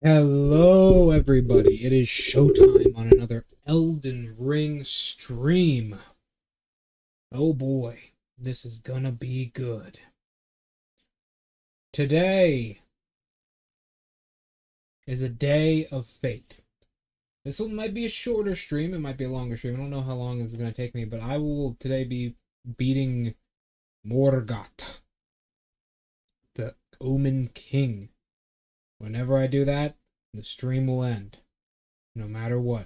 Hello, everybody. It is showtime on another Elden Ring stream. Oh boy, this is gonna be good. Today is a day of fate. This one might be a shorter stream, it might be a longer stream. I don't know how long this is gonna take me, but I will today be beating Morgott, the Omen King. Whenever I do that, the stream will end. No matter what.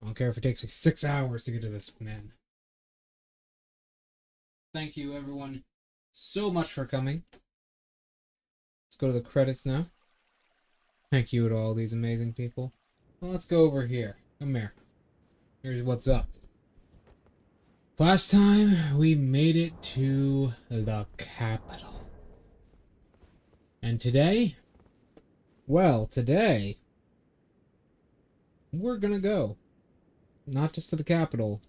I don't care if it takes me 6 hours to get to this man. Thank you, everyone, so much for coming. Let's go to the credits now. Thank you to all these amazing people. Well, let's go over here. Come here. Here's what's up. Last time, we made it to the capital. And today? Well, today, we're gonna go. Not just to the capital,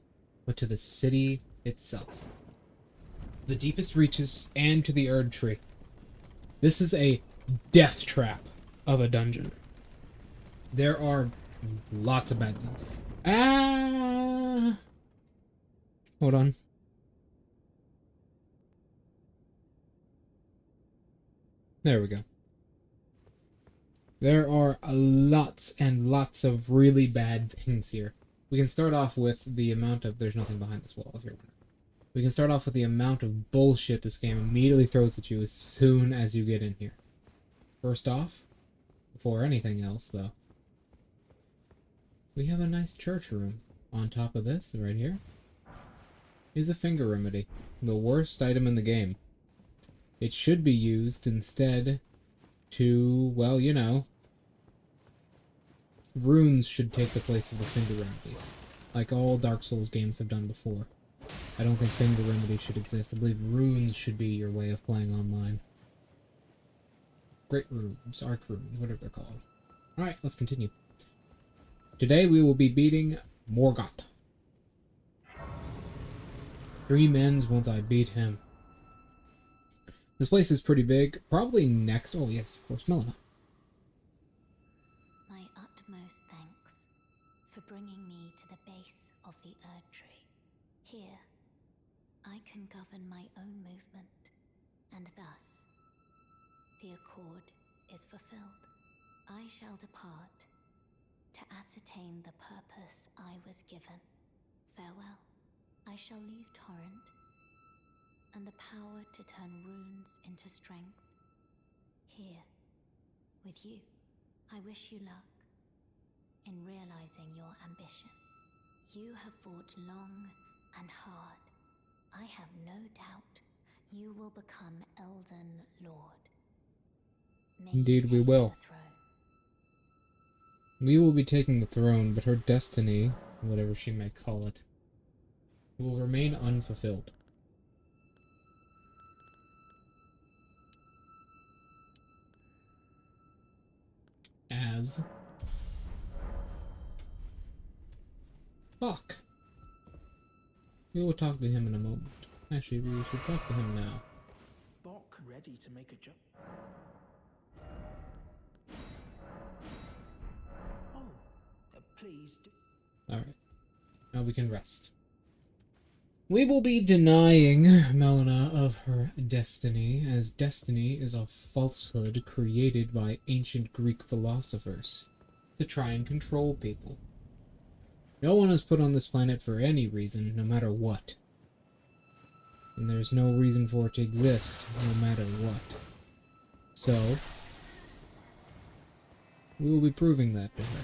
but to the city itself. The deepest reaches and to the Erd Tree. This is a death trap of a dungeon. There are lots of bad things. Hold on. There we go. There are lots and lots of really bad things here. We can start off with the amount of... There's nothing behind this wall, if you're wondering. We can start off with the amount of bullshit this game immediately throws at you as soon as you get in here. First off, before anything else, though, we have a nice church room. On top of this, right here, is a finger remedy. The worst item in the game. It should be used instead to, well, you know, runes should take the place of the finger remedies, like all Darksouls games have done before. I don't think finger remedies should exist. I believe runes should be your way of playing online. Great runes, arc runes, whatever they're called. Alright, let's continue. Today we will be beating Morgott. 3 mens once I beat him. This place is pretty big. Probably next... Oh, yes, of course, Melina. My utmost thanks for bringing me to the base of the Erd Tree. Here, I can govern my own movement, and thus, the accord is fulfilled. I shall depart to ascertain the purpose I was given. Farewell. I shall leave Torrent and the power to turn runes into strength. Here, with you, I wish you luck in realizing your ambition. You have fought long and hard. I have no doubt you will become Elden Lord. May Indeed we will. We will be taking the throne, but her destiny, whatever she may call it, will remain unfulfilled. As... Fuck! We will talk to him in a moment. Actually, we should talk to him now. Bok ready to make a jump. Oh, please do. Alright. Now we can rest. We will be denying Melina of her destiny, as destiny is a falsehood created by ancient Greek philosophers to try and control people. No one is put on this planet for any reason, no matter what. And there's no reason for it to exist, no matter what. So, we will be proving that to her.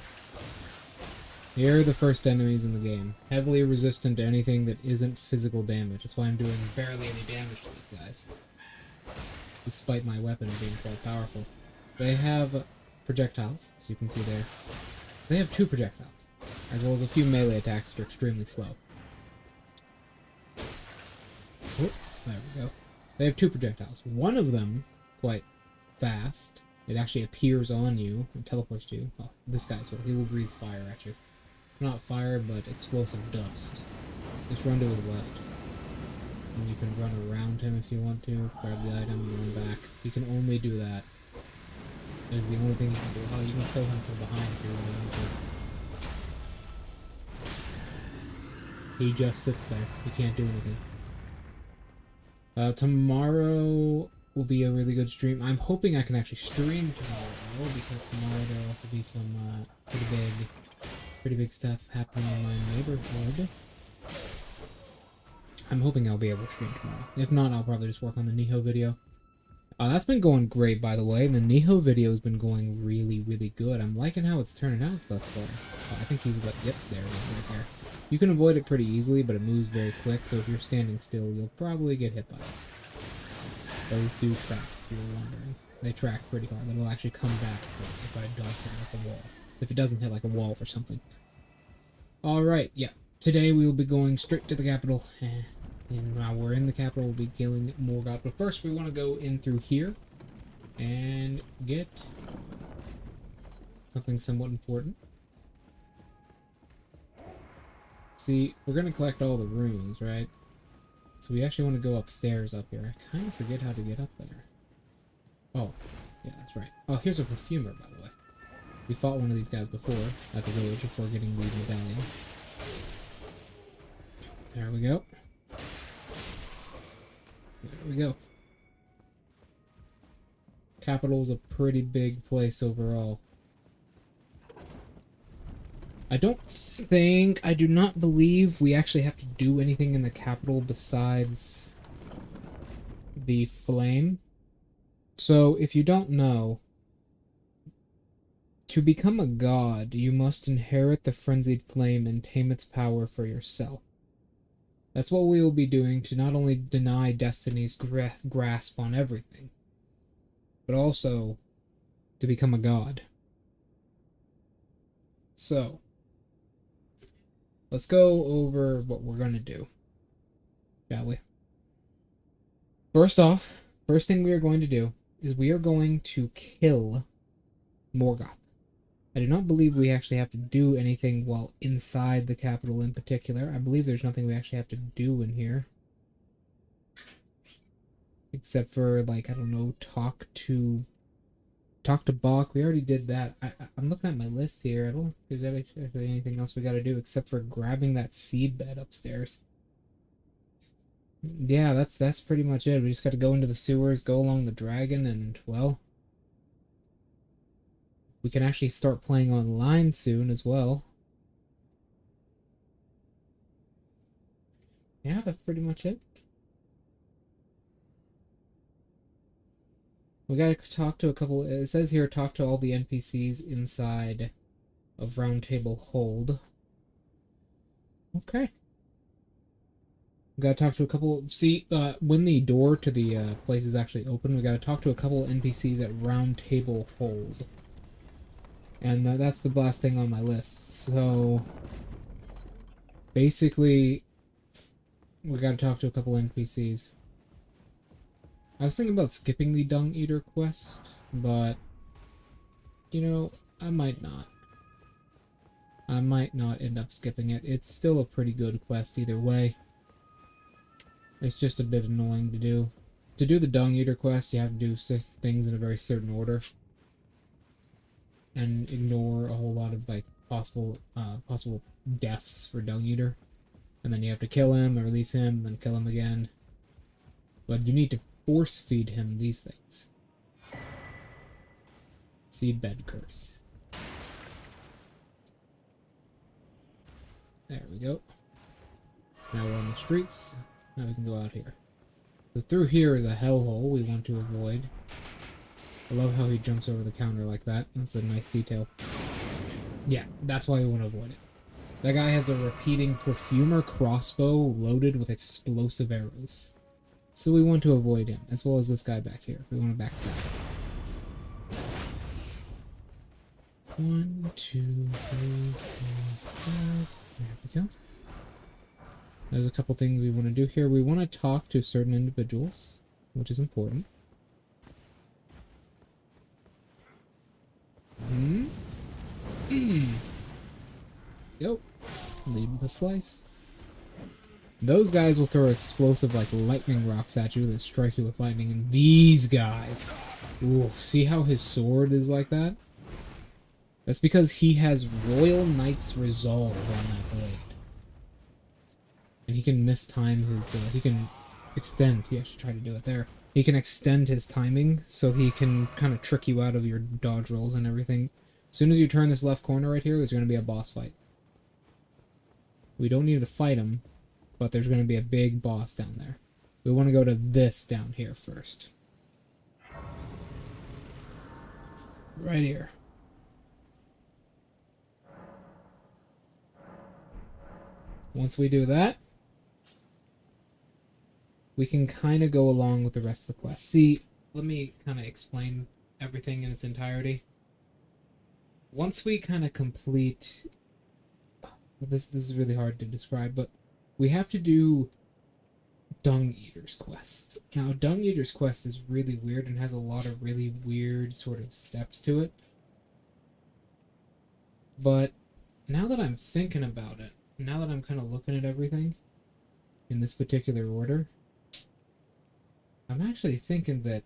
Here are the first enemies in the game. Heavily resistant to anything that isn't physical damage. That's why I'm doing barely any damage to these guys. Despite my weapon being quite powerful. They have projectiles, as you can see there. They have 2 projectiles, as well as a few melee attacks that are extremely slow. Oh, there we go. They have 2 projectiles. One of them, quite fast. It actually appears on you and teleports to you. Oh, this guy's well. He will breathe fire at you. Not fire, but explosive dust. Just run to his left. And you can run around him if you want to. Grab the item, run back. You can only do that is the only thing you can do. Oh, you can kill him from behind if you really want to. He just sits there. He can't do anything. Tomorrow will be a really good stream. I'm hoping I can actually stream tomorrow, because tomorrow there'll also be some pretty big stuff happening in my neighborhood. I'm hoping I'll be able to stream tomorrow. If not, I'll probably just work on the Niho video. That's been going great, by the way. The Niho video has been going really, really good. I'm liking how it's turning out thus far. I think he's about, yep, there it is, right there. You can avoid it pretty easily, but it moves very quick, so if you're standing still, you'll probably get hit by it. Those do track, if you're wondering. They track pretty hard. It'll actually come back if I dodge it like a wall. If it doesn't hit like a wall or something. Alright, yeah. Today we will be going straight to the capital. And while we're in the capital, we'll be killing Morgoth. But first, we want to go in through here and get something somewhat important. See, we're going to collect all the runes, right? So we actually want to go upstairs up here. I kind of forget how to get up there. Oh, yeah, that's right. Oh, here's a perfumer, by the way. We fought one of these guys before at the village before getting the medallion. There we go. There we go. Capital's a pretty big place overall. I do not believe we actually have to do anything in the capital besides the flame. So, if you don't know, to become a god, you must inherit the frenzied flame and tame its power for yourself. That's what we will be doing to not only deny Destiny's grasp on everything, but also to become a god. So, let's go over what we're going to do, shall we? First off, first thing we are going to do is we are going to kill Morgoth. I do not believe we actually have to do anything while inside the capital in particular. I believe there's nothing we actually have to do in here. Except for, like, I don't know, talk to Bach. We already did that. I'm looking at my list here. I don't think there's actually anything else we gotta do except for grabbing that seed bed upstairs. Yeah, that's pretty much it. We just gotta go into the sewers, go along the dragon, and, well, we can actually start playing online soon as well. Yeah, that's pretty much it. We gotta talk to a couple. It says here, talk to all the NPCs inside of Round Table Hold. Okay. We gotta talk to a couple. See, when the door to the place is actually open, we gotta talk to a couple NPCs at Round Table Hold. And that's the last thing on my list. So, basically, we gotta talk to a couple NPCs. I was thinking about skipping the Dung Eater quest, but, you know, I might not. I might not end up skipping it. It's still a pretty good quest either way. It's just a bit annoying to do. To do the Dung Eater quest, you have to do things in a very certain order. And ignore a whole lot of, like, possible deaths for Dung Eater. And then you have to kill him, and release him, and then kill him again. But you need to force feed him these things. Seedbed curse. There we go. Now we're on the streets. Now we can go out here. So through here is a hellhole we want to avoid. I love how he jumps over the counter like that. That's a nice detail. Yeah, that's why we want to avoid it. That guy has a repeating perfumer crossbow loaded with explosive arrows. So we want to avoid him, as well as this guy back here. We want to backstab him. 1, 2, 3, 4, 5. There we go. There's a couple things we want to do here. We want to talk to certain individuals, which is important. Yo, lead with a slice. Those guys will throw explosive, like, lightning rocks at you that strike you with lightning, and these guys Oof, see how his sword is like that? That's because he has Royal Knight's Resolve on that blade. And he can mistime his, he can extend, he actually tried to do it there. He can extend his timing, so he can kind of trick you out of your dodge rolls and everything. As soon as you turn this left corner right here, there's going to be a boss fight. We don't need to fight him, but there's going to be a big boss down there. We want to go to this down here first. Right here. Once we do that, we can kind of go along with the rest of the quest. See, let me kind of explain everything in its entirety. Once we kind of complete... This is really hard to describe, but we have to do Dung Eater's quest. Now, Dung Eater's quest is really weird and has a lot of really weird sort of steps to it. But now that I'm thinking about it, now that I'm kind of looking at everything in this particular order, I'm actually thinking that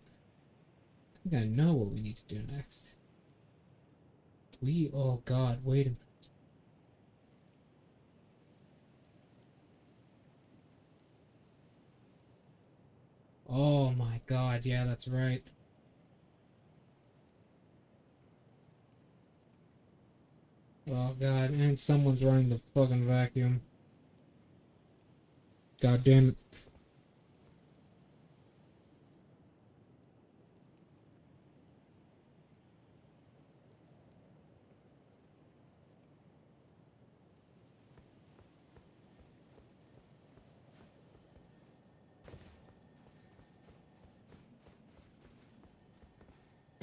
I think I know what we need to do next. Oh god, wait a minute. Oh my god, yeah, that's right. Oh god, and someone's running the fucking vacuum. God damn it.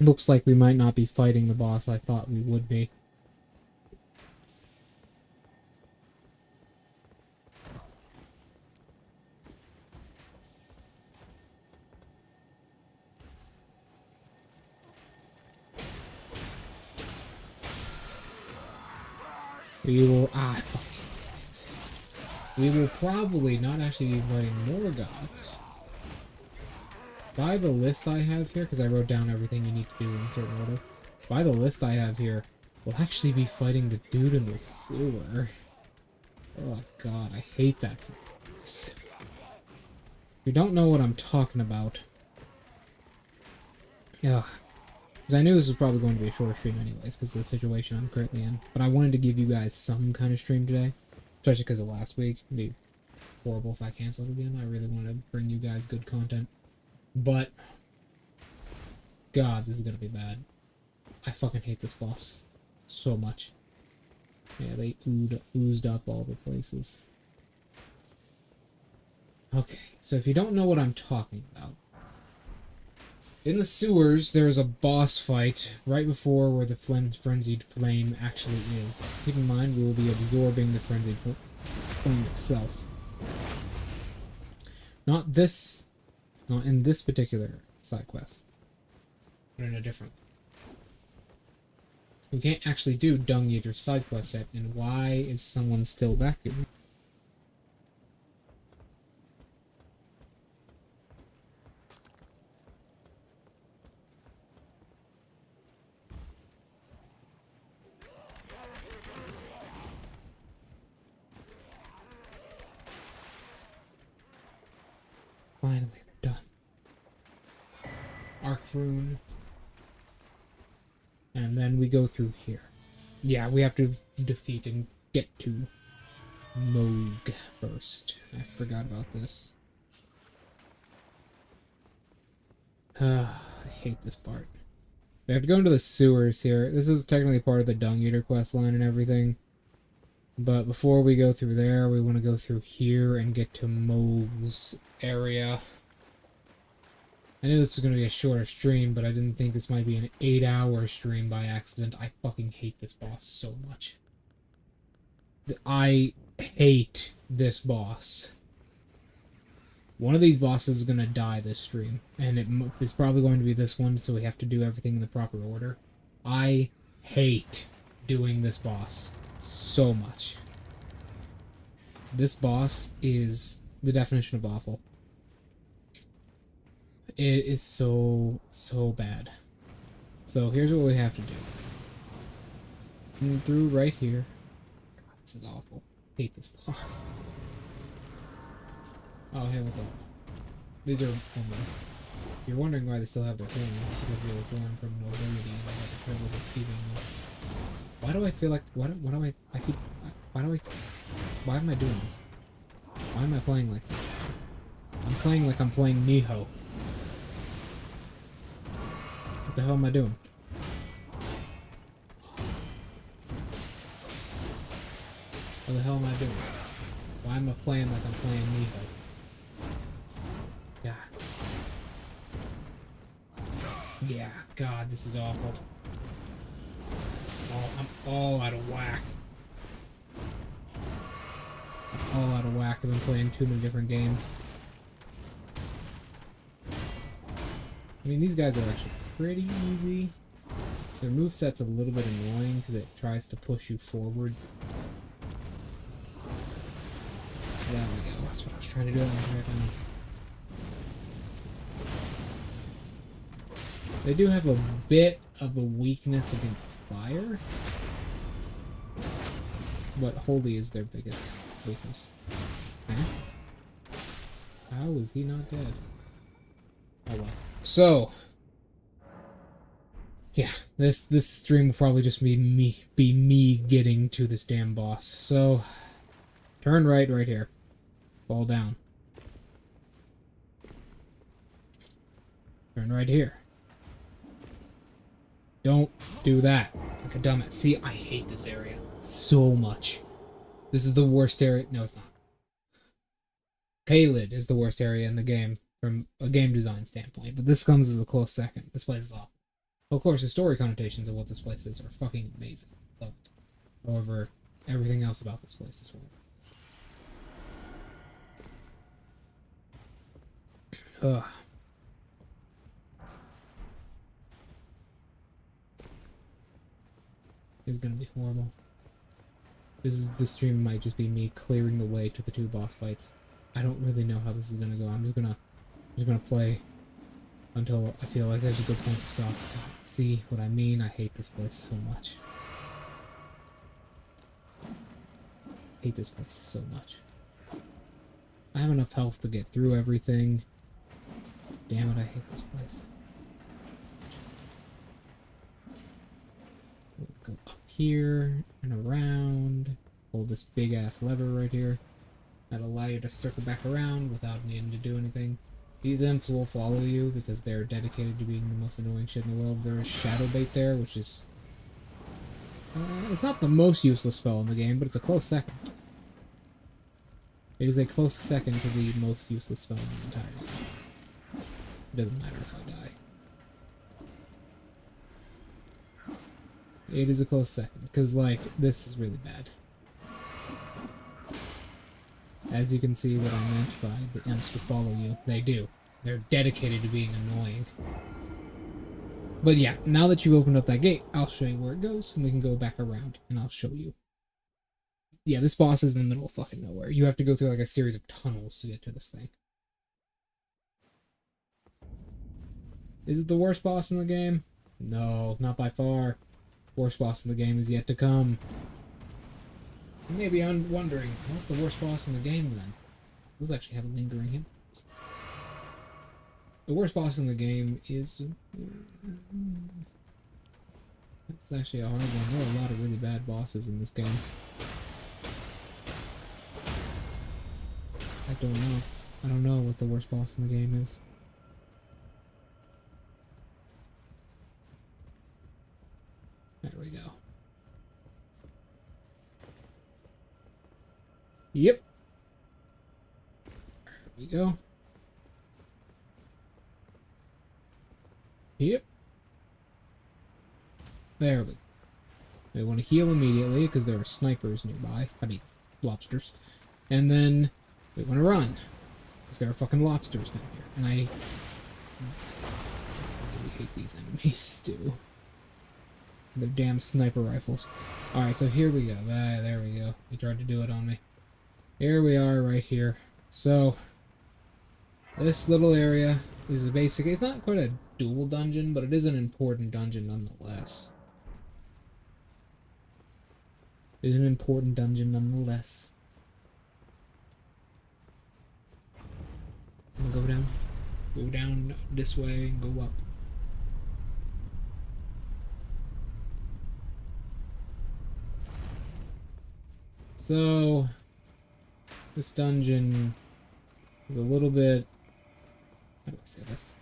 Looks like we might not be fighting the boss I thought we would be. We will... I fucking hate these things. We will probably not actually be fighting more gods. By the list I have here, because I wrote down everything you need to do in certain order. By the list I have here, we'll actually be fighting the dude in the sewer. Oh god, I hate that. If you don't know what I'm talking about. Yeah. Because I knew this was probably going to be a shorter stream anyways, because of the situation I'm currently in. But I wanted to give you guys some kind of stream today. Especially because of last week. It'd be horrible if I canceled again. I really wanted to bring you guys good content. But, god, this is gonna be bad. I fucking hate this boss so much. Yeah, they oozed up all the places. Okay, so if you don't know what I'm talking about, in the sewers, there is a boss fight right before where the Frenzied Flame actually is. Keep in mind, we will be absorbing the Frenzied Flame itself. Not in this particular side quest, but in a different one. We can't actually do Dung Eater's side quest yet, and why is someone still vacuuming? Finally, they're done. Arc Rune. And then we go through here. Yeah, we have to defeat and get to Moog first. I forgot about this. I hate this part. We have to go into the sewers here. This is technically part of the Dung Eater quest line and everything. But before we go through there, we want to go through here and get to Moog's area. I knew this was going to be a shorter stream, but I didn't think this might be an 8-hour stream by accident. I fucking hate this boss so much. I hate this boss. One of these bosses is going to die this stream, and it's probably going to be this one, so we have to do everything in the proper order. I hate doing this boss so much. This boss is the definition of awful. It is so bad. So here's what we have to do. Through right here. God, this is awful. I hate this boss. Oh, hey, what's up? These are homeless. You're wondering why they still have their horns, because they were born from nobility and they have the privilege of keeping them. Why do I feel like, why am I doing this? Why am I playing like this? I'm playing like I'm playing Niho. What the hell am I doing? What the hell am I doing? Why am I playing like I'm playing Niho? God. Yeah, God, this is awful. Oh, I'm all out of whack. I'm all out of whack. I've been playing too many different games. I mean, these guys are actually pretty easy. Their moveset's a little bit annoying because it tries to push you forwards. There we go. That's what I was trying to do. They do have a bit of a weakness against fire, but holy is their biggest weakness. Huh? How is he not dead? Oh well. So, yeah, this stream will probably just be me getting to this damn boss. So, turn right here. Fall down. Turn right here. Don't do that. Like a dumbass. See, I hate this area so much. This is the worst area. No, it's not. Caelid is the worst area in the game from a game design standpoint, but this comes as a close second. This place is awful. Of course, the story connotations of what this place is are fucking amazing. Love it. However, everything else about this place is horrible. Ugh. It's gonna be horrible. This stream might just be me clearing the way to the 2 boss fights. I don't really know how this is gonna go. I'm just gonna play until I feel like there's a good point to stop. God, see what I mean? I hate this place so much. I hate this place so much. I have enough health to get through everything. Damn it, I hate this place. We'll go up here and around. Hold this big ass lever right here. That'll allow you to circle back around without needing to do anything. These imps will follow you because they're dedicated to being the most annoying shit in the world. There is Shadow Bait there, which is... it's not the most useless spell in the game, but it's a close second. It is a close second to the most useless spell in the entire game. It doesn't matter if I die. It is a close second, because, like, this is really bad. As you can see what I meant by the imps will follow you. They do. They're dedicated to being annoying. But yeah, now that you've opened up that gate, I'll show you where it goes, and we can go back around, and I'll show you. Yeah, this boss is in the middle of fucking nowhere. You have to go through, like, a series of tunnels to get to this thing. Is it the worst boss in the game? No, not by far. Worst boss in the game is yet to come. You may be wondering, what's the worst boss in the game then? Those actually have a lingering hit. The worst boss in the game is... That's actually a hard one. There are a lot of really bad bosses in this game. I don't know. I don't know what the worst boss in the game is. There we go. Yep. There we go. Yep. There we go. We want to heal immediately because there are snipers nearby. I mean, lobsters. And then we want to run because there are fucking lobsters down here. And I really hate these enemies too. Their damn sniper rifles. Alright, so here we go. There we go. He tried to do it on me. Here we are right here. So, this little area This is basic. It's not quite a dual dungeon, but it is an important dungeon nonetheless. It is an important dungeon nonetheless. I'm gonna go down this way and go up. So, this dungeon is a little bit, how do I say this?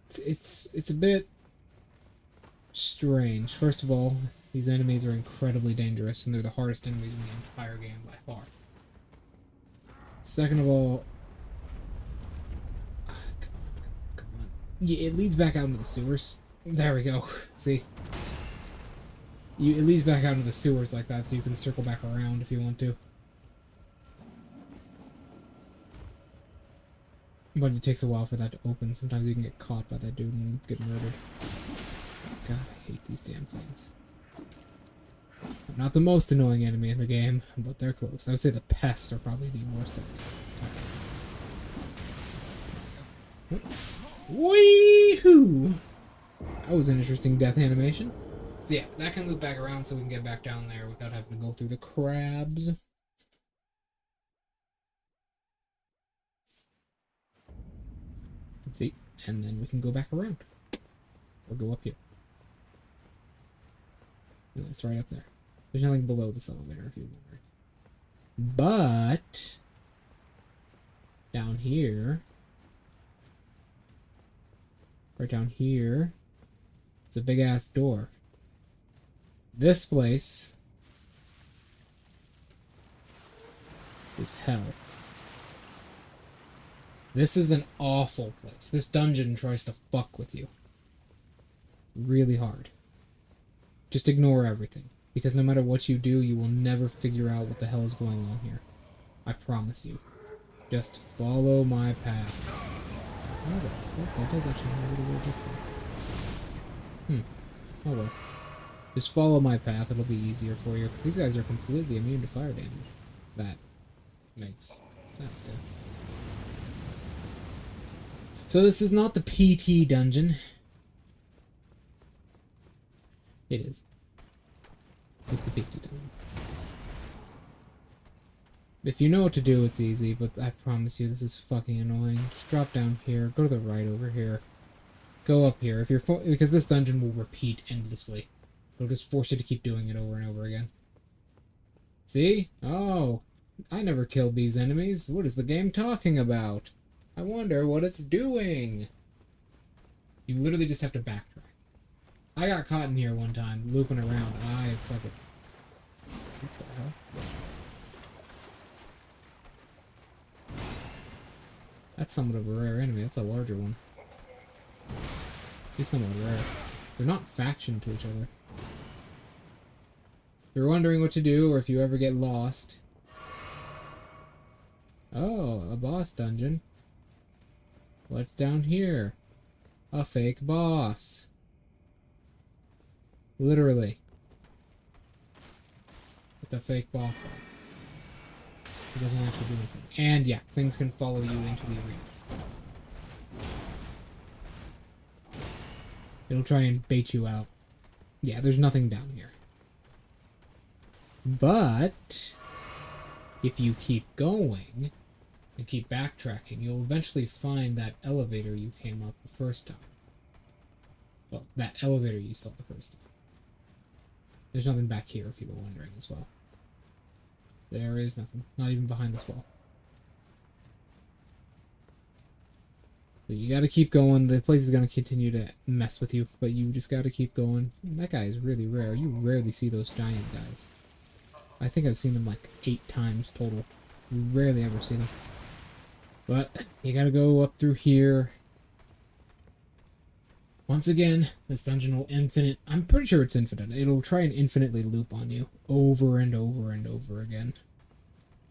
It's a bit strange. First of all, these enemies are incredibly dangerous, and they're the hardest enemies in the entire game by far. Second of all, come on. Yeah, it leads back out into the sewers. There we go. See? It leads back out into the sewers like that, so you can circle back around if you want to. But it takes a while for that to open. Sometimes you can get caught by that dude and get murdered. God, I hate these damn things. I'm not the most annoying enemy in the game, but they're close. I would say the pests are probably the worst enemies. Wee-hoo! That was an interesting death animation. So yeah, that can loop back around so we can get back down there without having to go through the crabs. Let's see, and then we can go back around. Or go up here. And it's right up there. There's nothing below this elevator if you're wondering. But down here, right down here, it's a big ass door. This place is hell. This is an awful place. This dungeon tries to fuck with you. Really hard. Just ignore everything. Because no matter what you do, you will never figure out what the hell is going on here. I promise you. Just follow my path. How the fuck? That does actually have a little bit of distance. Oh well. Just follow my path, it'll be easier for you. These guys are completely immune to fire damage. That makes sense, yeah. So this is not the PT dungeon. It is. It's the PT dungeon. If you know what to do, it's easy, but I promise you this is fucking annoying. Just drop down here, go to the right over here. Go up here, if you're because this dungeon will repeat endlessly. It'll just force you to keep doing it over and over again. See? Oh, I never killed these enemies. What is the game talking about? I wonder what it's doing. You literally just have to backtrack. I got caught in here one time, looping around, and I fucking... What the hell? That's somewhat of a rare enemy. That's a larger one. He's somewhat rare. They're not faction to each other. If you're wondering what to do, or if you ever get lost... Oh, a boss dungeon. What's down here? A fake boss. Literally. It's a fake boss fight. It doesn't actually do anything. And yeah, things can follow you into the arena. It'll try and bait you out. Yeah, there's nothing down here. But if you keep going and keep backtracking, you'll eventually find that elevator you came up the first time. Well, that elevator you saw the first time. There's nothing back here if you were wondering as well. There is nothing. Not even behind this wall. But you gotta keep going. The place is gonna continue to mess with you, but you just gotta keep going. That guy is really rare. You rarely see those giant guys. I think I've seen them like 8 times total. You rarely ever see them. But you gotta go up through here. Once again, this dungeon will infinite... I'm pretty sure it's infinite. It'll try and infinitely loop on you over and over and over again.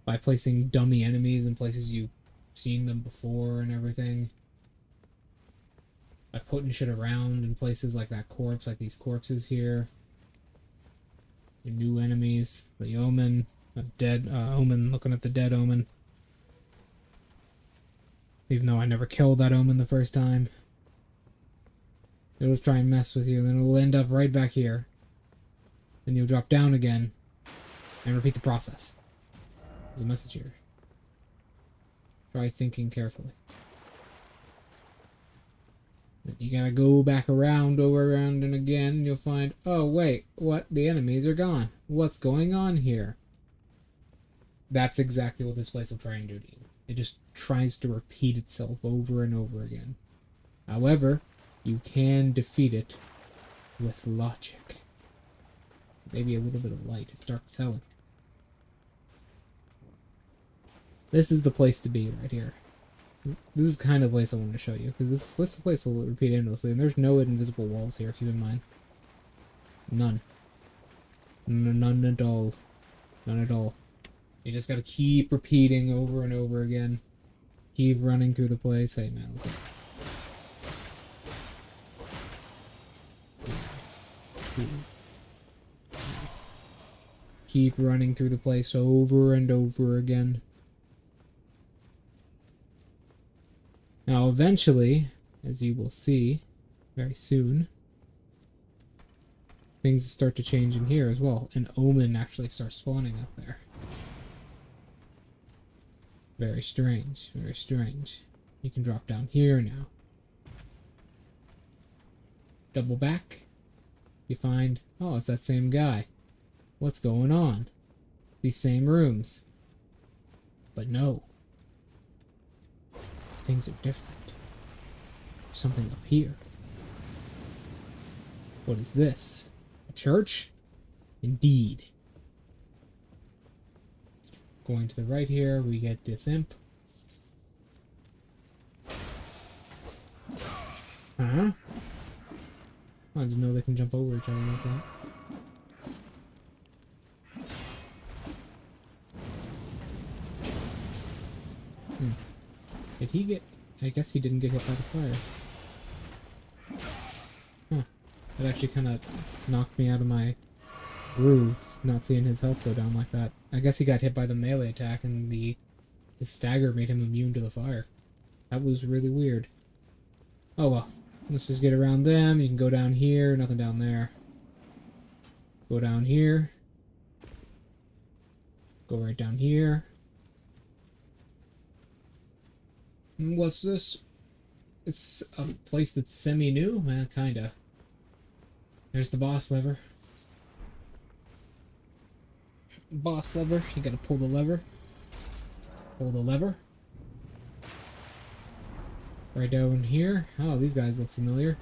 By placing dummy enemies in places you've seen them before and everything. By putting shit around in places like that corpse, like these corpses here. The new enemies. The Omen. A dead Omen looking at the dead Omen. Even though I never killed that omen the first time. It'll try and mess with you, and then it'll end up right back here. Then you'll drop down again, and repeat the process. There's a message here. Try thinking carefully. Then you gotta go back around, over, around, and again, and you'll find, oh wait, what? The enemies are gone. What's going on here? That's exactly what this place will try and do to you. It just tries to repeat itself over and over again. However, you can defeat it with logic. Maybe a little bit of light. It's dark as hell. This is the place to be right here. This is kind of the place I wanted to show you, because this place will repeat endlessly, and there's no invisible walls here, keep in mind. None. None at all. None at all. You just gotta keep repeating over and over again. Keep running through the place. Hey man, what's up? Keep running through the place over and over again. Now eventually, as you will see very soon, things start to change in here as well. An omen actually starts spawning up there. Very strange, very strange. You can drop down here now. Double back. You find, oh, it's that same guy. What's going on? These same rooms. But no. Things are different. There's something up here. What is this? A church? Indeed. Going to the right here, we get this imp. Huh? I didn't know they can jump over each other like that. Did he get... I guess he didn't get hit by the fire. Huh. That actually kind of knocked me out of my groove, not seeing his health go down like that. I guess he got hit by the melee attack and his stagger made him immune to the fire. That was really weird. Oh well. Let's just get around them. You can go down here. Nothing down there. Go down here. Go right down here. And what's this? It's a place that's semi-new? Kinda. There's the boss lever. Boss lever. You gotta pull the lever. Pull the lever. Right down here. Oh, these guys look familiar.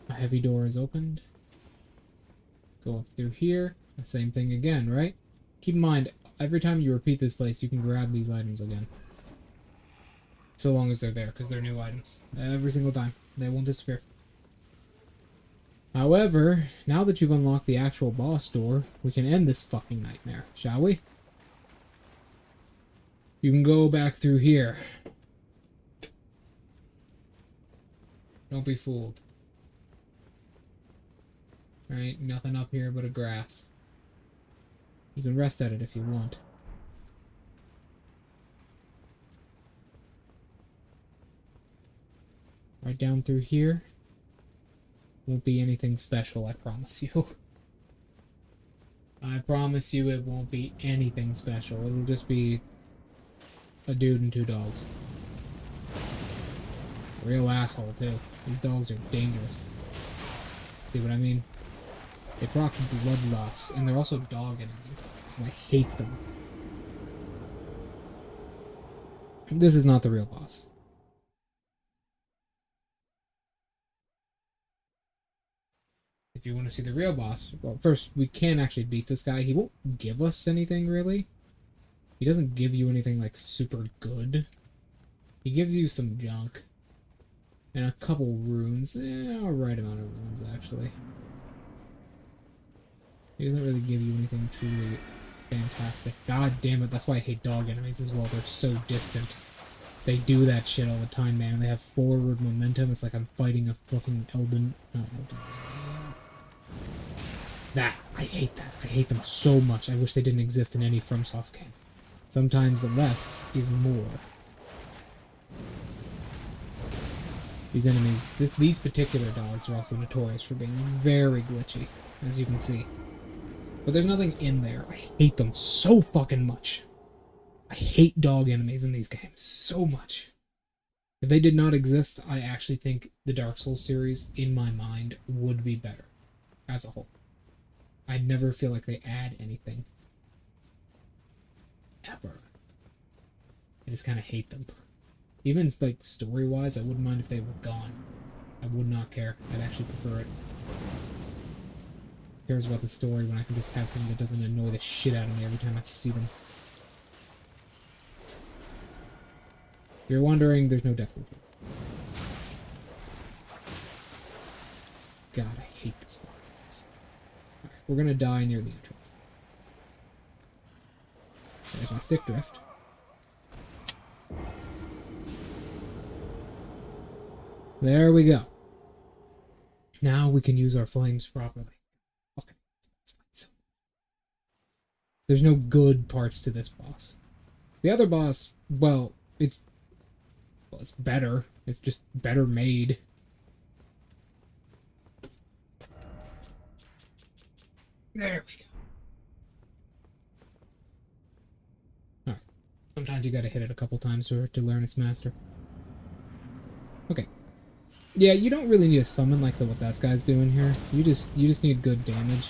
A heavy door is opened. Go up through here. The same thing again, right? Keep in mind, every time you repeat this place, you can grab these items again. So long as they're there, because they're new items. Every single time. They won't disappear. However, now that you've unlocked the actual boss door, we can end this fucking nightmare, shall we? You can go back through here. Don't be fooled. Right, nothing up here but a grass. You can rest at it if you want. Right down through here. Won't be anything special, I promise you. I promise you it won't be anything special. It'll just be a dude and two dogs. A real asshole, too. These dogs are dangerous. See what I mean? They proc bloodlust, and they're also dog enemies, so I hate them. This is not the real boss. If you want to see the real boss, well, first, we can actually beat this guy. He won't give us anything, really. He doesn't give you anything, like, super good. He gives you some junk. And a couple runes. A right amount of runes, actually. He doesn't really give you anything truly fantastic. God damn it, that's why I hate dog enemies as well. They're so distant. They do that shit all the time, man. And they have forward momentum. It's like I'm fighting a fucking Elden... Not Elden Ring. That. I hate that. I hate them so much. I wish they didn't exist in any FromSoft game. Sometimes less is more. These enemies, these particular dogs are also notorious for being very glitchy, as you can see. But there's nothing in there. I hate them so fucking much. I hate dog enemies in these games so much. If they did not exist, I actually think the Dark Souls series, in my mind, would be better as a whole. I never feel like they add anything. Ever. I just kind of hate them. Even, like, story-wise, I wouldn't mind if they were gone. I would not care. I'd actually prefer it. Who cares about the story when I can just have something that doesn't annoy the shit out of me every time I see them. If you're wondering, there's no death loop here. God, I hate this one. Alright, we're gonna die near the entrance. There's my stick drift. There we go. Now we can use our flames properly. Okay. There's no good parts to this boss. The other boss, well, it's better. It's just better made. There we go. Alright. Sometimes you gotta hit it a couple times to learn its master. Okay. Yeah, you don't really need a summon like what that guy's doing here. You just need good damage.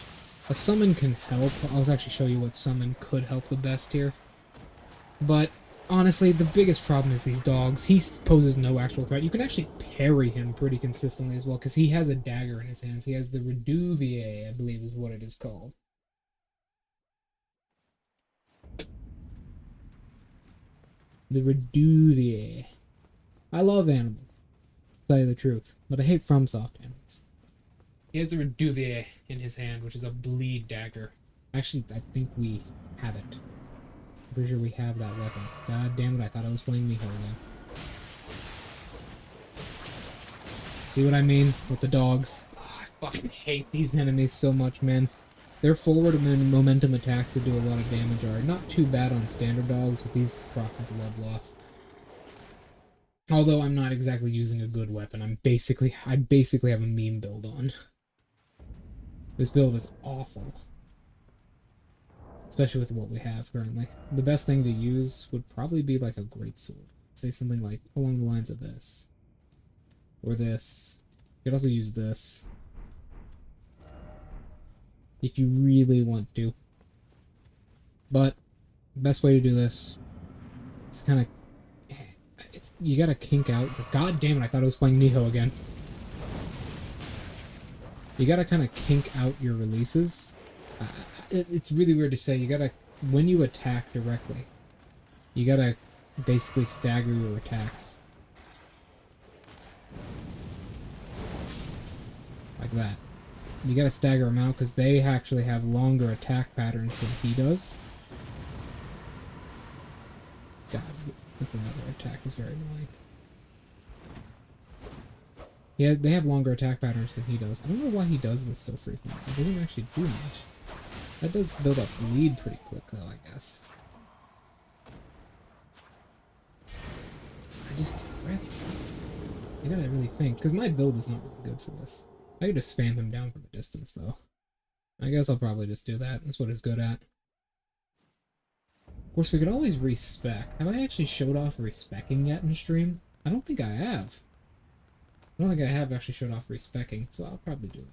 A summon can help. I'll actually show you what summon could help the best here. But honestly, the biggest problem is these dogs. He poses no actual threat. You can actually parry him pretty consistently as well, because he has a dagger in his hands. He has the Reduvier, I believe is what it is called. The Reduvier. I love animals, to tell you the truth, but I hate FromSoft animals. He has the Reduvier in his hand, which is a bleed dagger. Actually, I think we have it. I'm pretty sure we have that weapon. God damn it, I thought I was playing Miho again. See what I mean with the dogs? Oh, I fucking hate these enemies so much, man. Their forward momentum attacks that do a lot of damage are not too bad on standard dogs, but these proc blood loss. Although I'm not exactly using a good weapon. I basically have a meme build on. This build is awful. Especially with what we have currently. The best thing to use would probably be like a greatsword. Say something like along the lines of this. Or this. You could also use this. If you really want to. But the best way to do this is kind of, you gotta kink out. God damn it, I thought I was playing Miho again. You gotta kind of kink out your releases. It's really weird to say. You gotta, when you attack directly, you gotta basically stagger your attacks. Like that. You gotta stagger them out because they actually have longer attack patterns than he does. God, this another attack is very annoying. Yeah, they have longer attack patterns than he does. I don't know why he does this so frequently. It doesn't actually do much. That does build up bleed pretty quick, though, I guess. I just really... I gotta really think, because my build is not really good for this. I could just spam him down from a distance, though. I guess I'll probably just do that. That's what he's good at. Of course, we could always respec. Have I actually showed off respecking yet in stream? I don't think I have. I don't think I have actually showed off respecking, so I'll probably do it.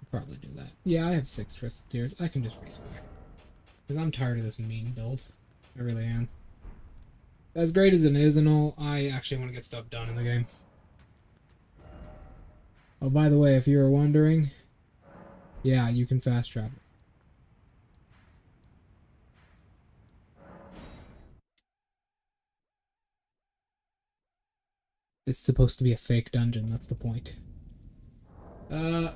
I'll probably do that. Yeah, I have 6 Twisted Tears. I can just respec. Because I'm tired of this mean build. I really am. As great as it is and all, I actually want to get stuff done in the game. Oh, by the way, if you were wondering, yeah, you can fast travel. It's supposed to be a fake dungeon, that's the point. That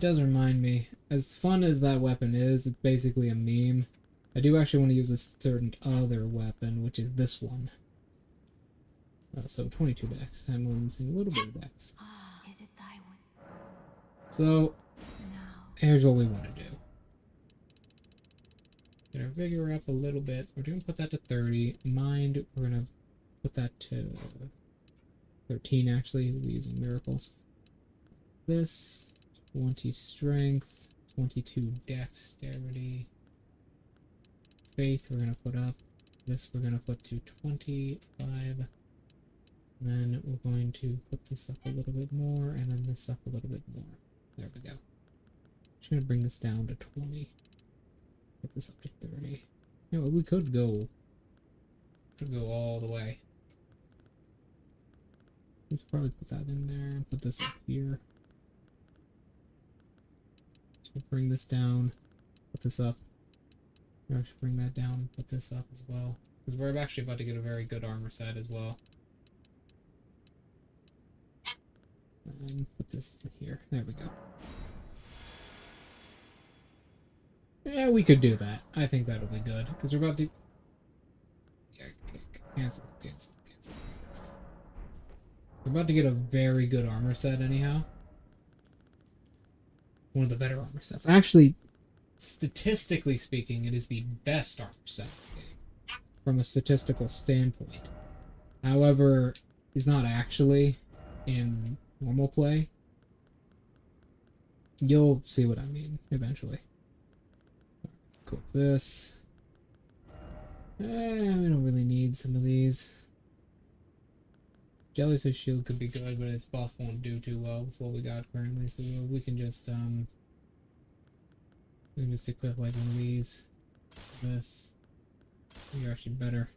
does remind me. As fun as that weapon is, it's basically a meme. I do actually want to use a certain other weapon, which is this one. So 22 dex. I'm losing a little bit of dex. So, here's what we want to do. Get our vigor up a little bit. We're going to put that to 30. Mind, we're going to put that to 13, actually. We'll be using miracles. This, 20 strength, 22 dexterity. Faith, we're going to put up. This, we're going to put to 25. And then we're going to put this up a little bit more, and then this up a little bit more. There we go. Just going to bring this down to 20. Put this up to 30. You know, we could go all the way. We should probably put that in there and put this up here. So bring this down, put this up. I should bring that down, put this up as well. Because we're actually about to get a very good armor set as well. And put this in here. There we go. Yeah, we could do that. I think that'll be good. Because we're about to... Yeah, okay. Cancel. We're about to get a very good armor set anyhow. One of the better armor sets. Actually, statistically speaking, it is the best armor set in the game. From a statistical standpoint. However, it's not actually in normal play. You'll see what I mean eventually. Equip this. We don't really need some of these. Jellyfish shield could be good, but its buff won't do too well with what we got currently, so we can just equip like one of these. This. You're actually better.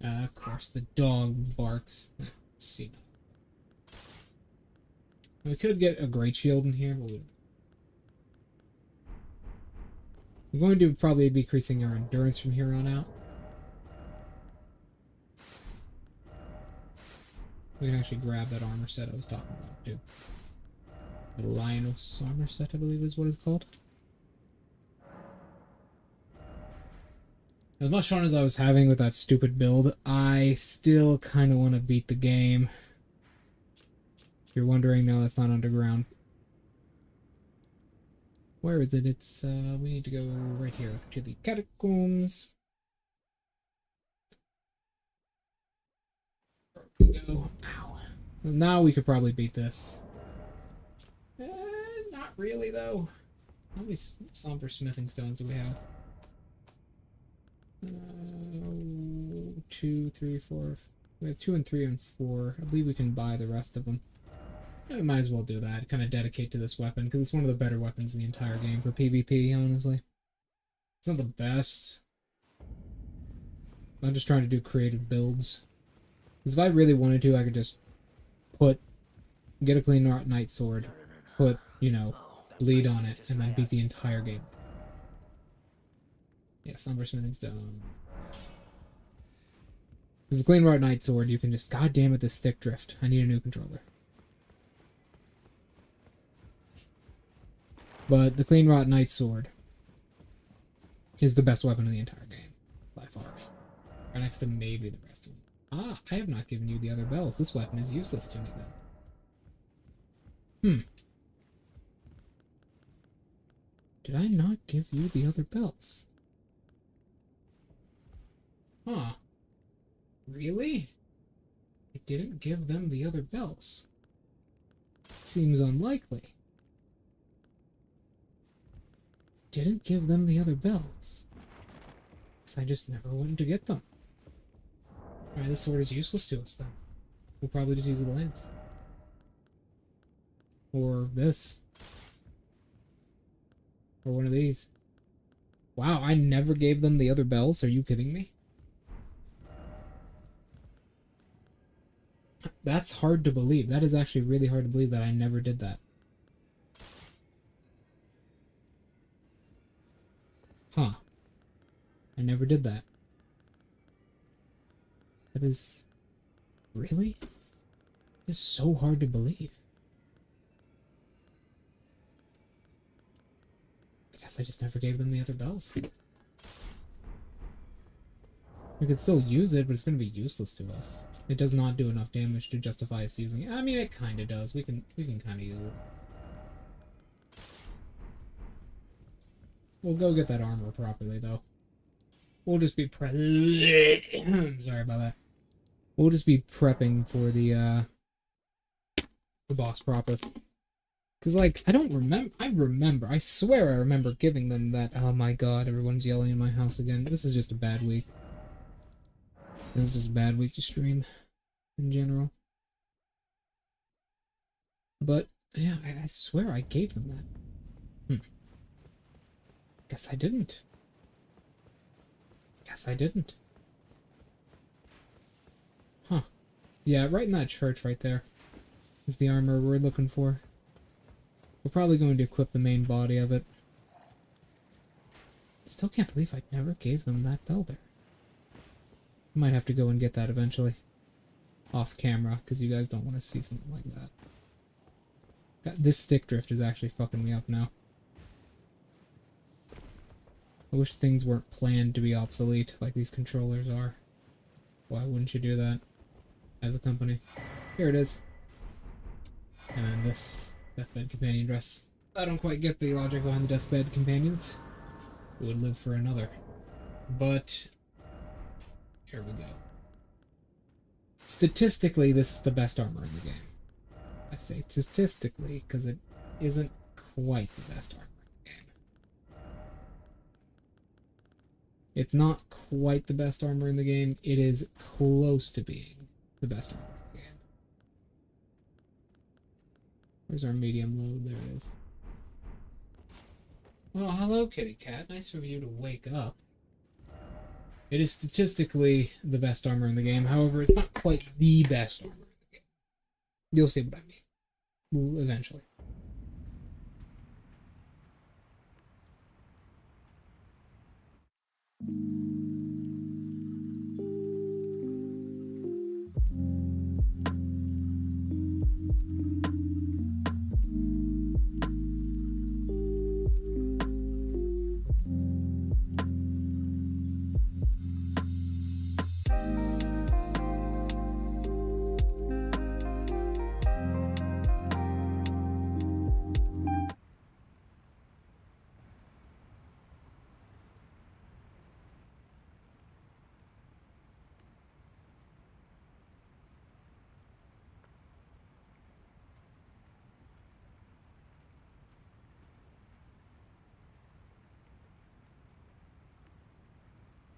Of course, the dog barks. Let's see. We could get a great shield in here, but we're going to probably be increasing our endurance from here on out. We can actually grab that armor set I was talking about, too. The Lionel's armor set, I believe is what it's called. As much fun as I was having with that stupid build, I still kind of want to beat the game. If you're wondering, no, that's not underground. Where is it? It's, we need to go right here to the catacombs. There we go. Ow. Well, now we could probably beat this. Not really, though. How many somber smithing stones do we have? 2, 3, 4. We have 2 and 3 and 4. I believe we can buy the rest of them. I might as well do that. Kind of dedicate to this weapon, because it's one of the better weapons in the entire game for PvP, honestly. It's not the best. I'm just trying to do creative builds. Because if I really wanted to, I could just get a clean knight sword, put, you know, bleed on it, and then beat the entire game. Yeah, somber smithing stone. Because the clean knight sword, you can just, god damn it, this stick drift. I need a new controller. But the clean knight sword is the best weapon in the entire game, by far. Right next to maybe the rest of them. Ah, I have not given you the other bells. This weapon is useless to me then. Did I not give you the other bells? Huh. Really? I didn't give them the other bells. It seems unlikely. Didn't give them the other bells. So I just never went to get them. Alright, this sword is useless to us then. We'll probably just use the lance. Or this. Or one of these. Wow, I never gave them the other bells? Are you kidding me? That's hard to believe. That is actually really hard to believe that I never did that. Huh. I never did that. That is... Really? It's so hard to believe. I guess I just never gave them the other bells. We could still use it, but it's going to be useless to us. It does not do enough damage to justify us using it. I mean, it kind of does. We can kind of use it. We'll go get that armor properly, though. We'll just be sorry about that. We'll just be prepping for the boss proper. Because, like, I don't remember. I swear I remember giving them that. Oh my god, everyone's yelling in my house again. This is just a bad week. This is just a bad week to stream, in general. But, yeah, I swear I gave them that. Guess I didn't. Guess I didn't. Huh. Yeah, right in that church right there is the armor we're looking for. We're probably going to equip the main body of it. Still can't believe I never gave them that bell bearer. Might have to go and get that eventually. Off camera, because you guys don't want to see something like that. God, this stick drift is actually fucking me up now. I wish things weren't planned to be obsolete like these controllers are. Why wouldn't you do that as a company? Here it is. And then this deathbed companion dress. I don't quite get the logic behind the deathbed companions. Who would live for another. But here we go. Statistically, this is the best armor in the game. I say statistically because it isn't quite the best armor in the game. It's not quite the best armor in the game. It is close to being the best armor in the game. Where's our medium load? There it is. Oh, hello, kitty cat. Nice of you to wake up. It is statistically the best armor in the game. However, it's not quite the best armor in the game. You'll see what I mean. Eventually.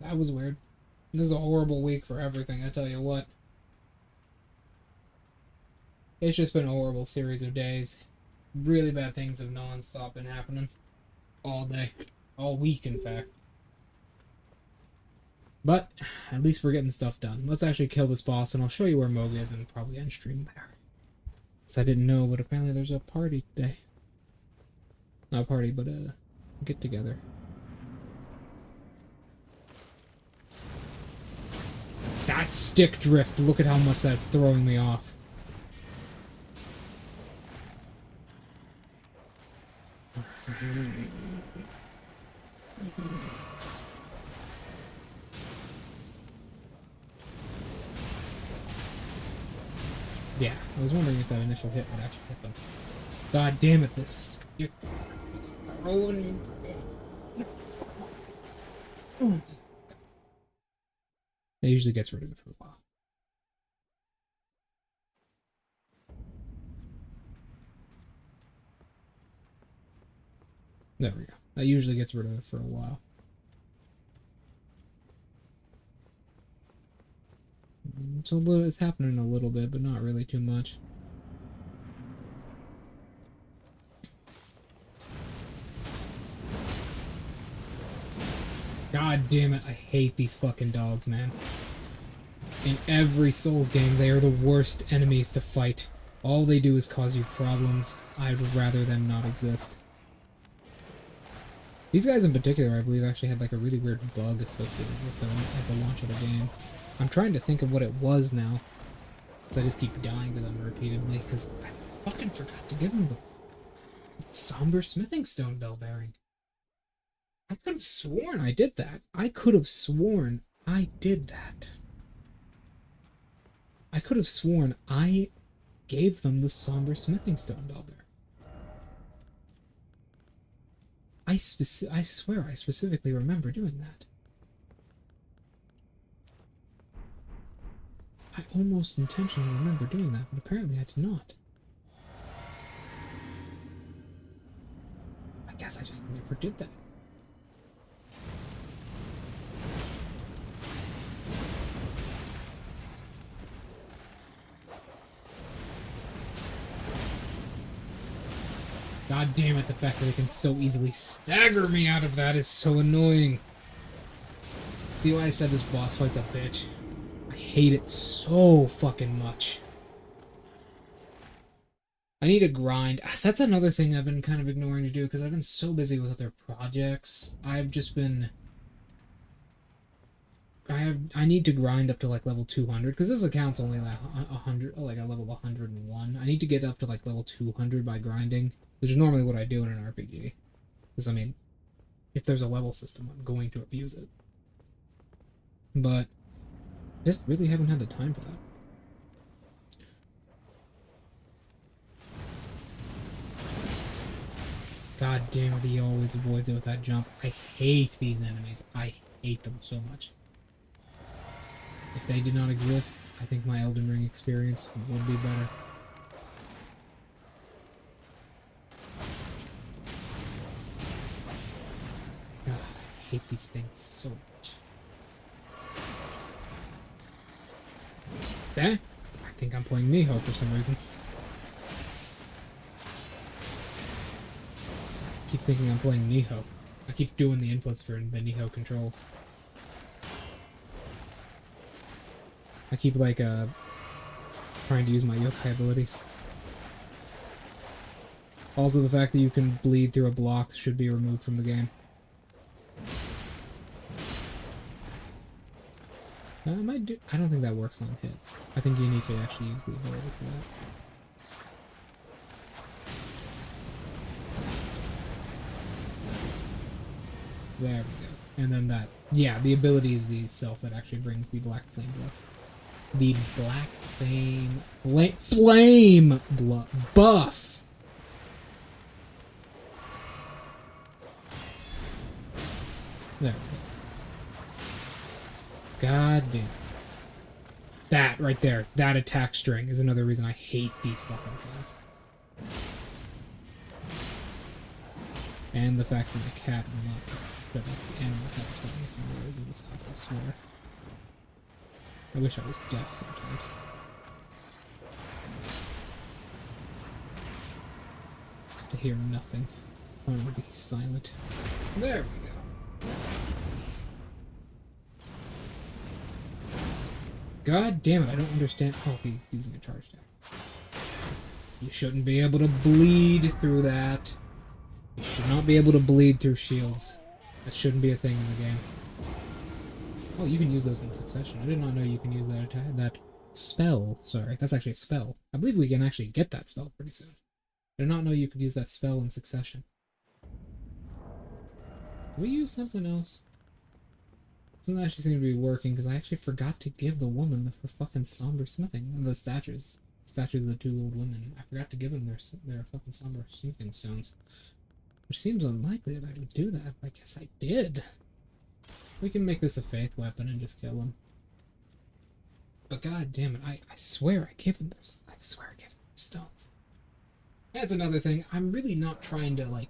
That was weird. This is a horrible week for everything, I tell you what. It's just been a horrible series of days. Really bad things have non-stop been happening. All day. All week, in fact. But, at least we're getting stuff done. Let's actually kill this boss, and I'll show you where Moga is, and probably end stream there. Because I didn't know, but apparently there's a party today. Not a party, but a get-together. That stick drift, look at how much that's throwing me off. Yeah, I was wondering if that initial hit would actually hit them. God damn it, this stick is throwing me. It usually gets rid of it for a while. There we go. That usually gets rid of it for a while. It's happening a little bit, but not really too much. God damn it, I hate these fucking dogs, man. In every Souls game, they are the worst enemies to fight. All they do is cause you problems. I'd rather them not exist. These guys in particular, I believe, actually had like a really weird bug associated with them at the launch of the game. I'm trying to think of what it was now, because I just keep dying to them repeatedly, because I fucking forgot to give them the somber smithing stone bell bearing. I could have sworn I did that. I could have sworn I did that. I could have sworn I gave them the somber smithing stone bell bearing. I swear I specifically remember doing that. I almost intentionally remember doing that, but apparently I did not. I guess I just never did that. God damn it, the fact that they can so easily stagger me out of that is so annoying. See why I said this boss fight's a bitch? I hate it so fucking much. I need to grind. That's another thing I've been kind of ignoring to do because I've been so busy with other projects. I've just been... I need to grind up to like level 200 because this account's only like 100, like a level 101. I need to get up to like level 200 by grinding, which is normally what I do in an RPG. Because I mean, if there's a level system, I'm going to abuse it. But just really haven't had the time for that. God damn it, he always avoids it with that jump. I hate these enemies. I hate them so much. If they did not exist, I think my Elden Ring experience would be better. God, I hate these things so much. Eh? I think I'm playing Miho for some reason. I keep thinking I'm playing Miho. I keep doing the inputs for the Miho controls. I keep, like, trying to use my yokai abilities. Also, the fact that you can bleed through a block should be removed from the game. I don't think that works on hit. I think you need to actually use the ability for that. There we go. And then that. Yeah, the ability is the self that actually brings the black flame buff. The black flame buff. There we go. God damn. That right there, that attack string is another reason I hate these fucking things. And the fact that my cat will not, that the animals never stop making noise in this house, I swear. I wish I was deaf sometimes. Just to hear nothing. I want to be silent. There we go. God damn it, I don't understand. Oh, he's using a charge attack. You shouldn't be able to bleed through that. You should not be able to bleed through shields. That shouldn't be a thing in the game. Oh, you can use those in succession. I did not know you can use that attack, that spell. Sorry, that's actually a spell. I believe we can actually get that spell pretty soon. I did not know you could use that spell in succession. Can we use something else? Doesn't actually seem to be working because I actually forgot to give the woman the fucking somber smithing. The statues. Statues of the two old women. I forgot to give them their fucking somber smithing stones. Which seems unlikely that I would do that, but I guess I did. We can make this a faith weapon and just kill him. But god damn it, I swear I gave them those. I swear I gave them those stones. That's another thing. I'm really not trying to, like,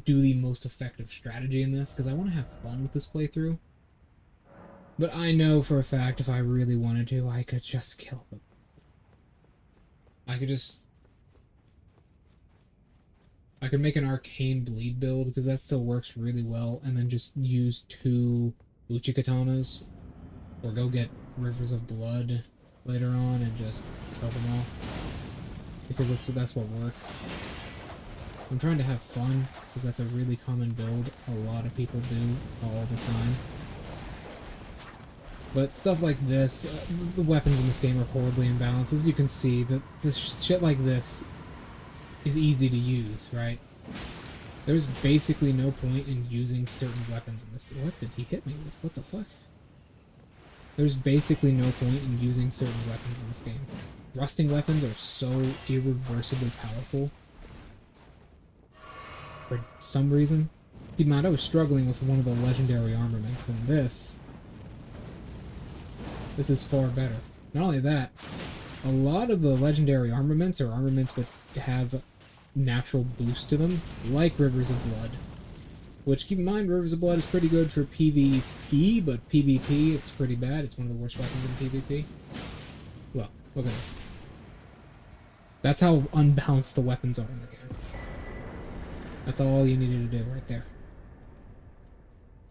do the most effective strategy in this, because I want to have fun with this playthrough. But I know for a fact if I really wanted to, I could just kill them. I could make an arcane bleed build, because that still works really well, and then just use 2 Uchi katanas, or go get Rivers of Blood later on and just kill them all. Because that's what works. I'm trying to have fun, because that's a really common build a lot of people do all the time. But stuff like this, the weapons in this game are horribly imbalanced. As you can see, this shit like this is easy to use, right? There's basically no point in using certain weapons in this game. What did he hit me with? What the fuck? There's basically no point in using certain weapons in this game. Rusting weapons are so irreversibly powerful. For some reason. Keep in mind, I was struggling with one of the legendary armaments, and this is far better. Not only that, a lot of the legendary armaments are armaments which have natural boost to them, like Rivers of Blood. Which, keep in mind, Rivers of Blood is pretty good for PvE, but PvP, it's pretty bad. It's one of the worst weapons in PvP. Look at this. That's how unbalanced the weapons are in the game. That's all you needed to do right there.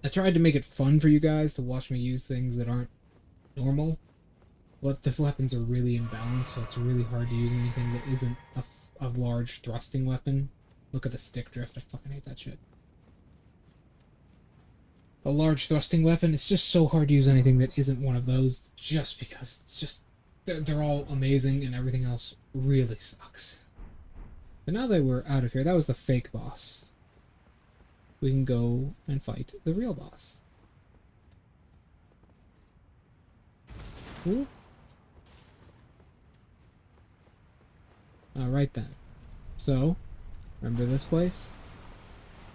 I tried to make it fun for you guys to watch me use things that aren't normal, but the weapons are really imbalanced, so it's really hard to use anything that isn't a large thrusting weapon. Look at the stick drift. I fucking hate that shit. A large thrusting weapon, it's just so hard to use anything that isn't one of those, just because it's just, they're all amazing and everything else really sucks. But now that we're out of here, that was the fake boss. We can go and fight the real boss. Ooh. Alright then. So, remember this place?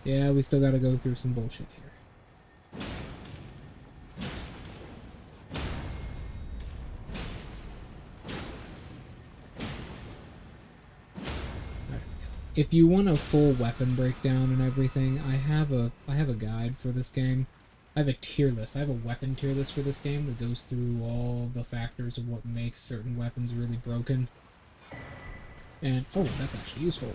Yeah, we still gotta go through some bullshit here. If you want a full weapon breakdown and everything, I have a guide for this game. I have a tier list. I have a weapon tier list for this game that goes through all the factors of what makes certain weapons really broken. And, oh, that's actually useful.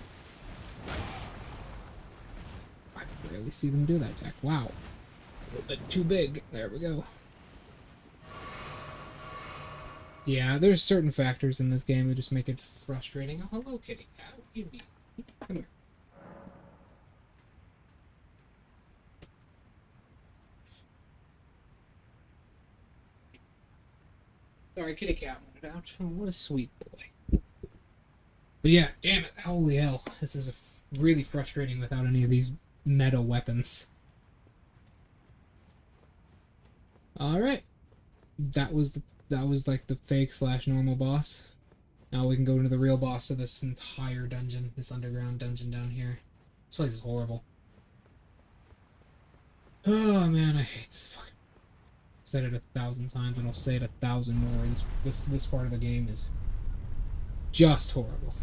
I rarely see them do that attack. Wow. A little bit too big. There we go. Yeah, there's certain factors in this game that just make it frustrating. Oh, hello, kitty cat. What do you need? Come here. Sorry, kitty cat wanted out. Oh, what a sweet boy. But yeah, damn it. Holy hell. This is really frustrating without any of these meta weapons. Alright. That was like the fake / normal boss. Now we can go into the real boss of this entire dungeon, this underground dungeon down here. This place is horrible. Oh man, I hate this fucking... I've said it 1,000 times, and I'll say it 1,000 more. This part of the game is just horrible.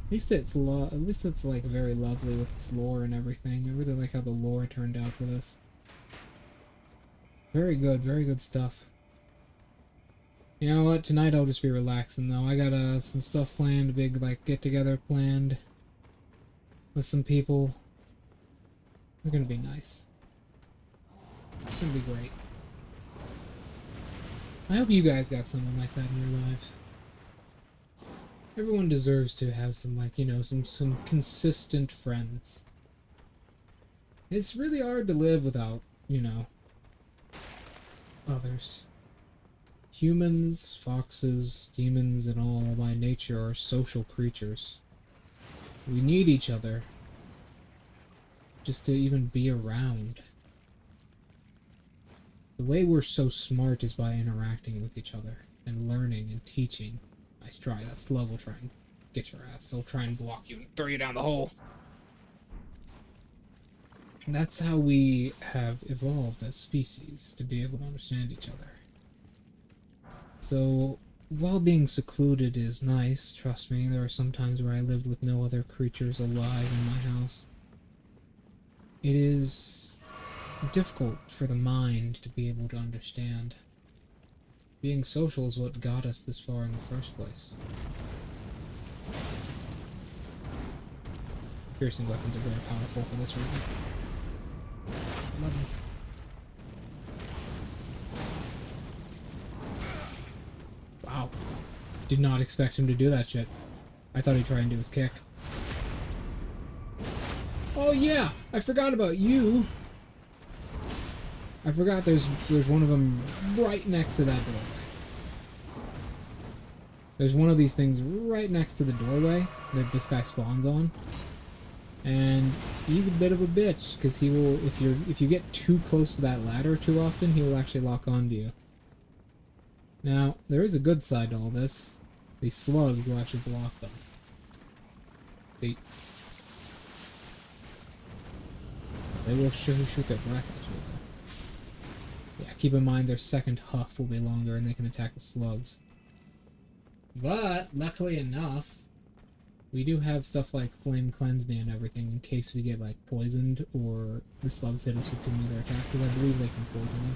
At least it's like very lovely with its lore and everything. I really like how the lore turned out for this. Very good stuff. You know what? Tonight I'll just be relaxing though. I got some stuff planned, a big like get together planned with some people. It's gonna be nice. It's gonna be great. I hope you guys got someone like that in your lives. Everyone deserves to have some, like, you know, some consistent friends. It's really hard to live without, you know, others. Humans, foxes, demons, and all by nature are social creatures. We need each other just to even be around. The way we're so smart is by interacting with each other and learning and teaching. Nice try. That slug will try and get your ass. He'll try and block you and throw you down the hole. And that's how we have evolved as species, to be able to understand each other. So, while being secluded is nice, trust me, there are some times where I lived with no other creatures alive in my house. It is difficult for the mind to be able to understand. Being social is what got us this far in the first place. Piercing weapons are very powerful for this reason. Love them. Wow. Did not expect him to do that shit. I thought he'd try and do his kick. Oh yeah! I forgot about you! I forgot there's one of them right next to that doorway. There's one of these things right next to the doorway that this guy spawns on. And he's a bit of a bitch, because he will, if you get too close to that ladder too often, he will actually lock onto you. Now, there is a good side to all this. These slugs will actually block them. See? They will shoot their breath at you. Yeah, keep in mind their second huff will be longer and they can attack the slugs. But, luckily enough, we do have stuff like Flame Cleanse Me and everything in case we get, like, poisoned or the slugs hit us with too many of their attacks, because I believe they can poison them.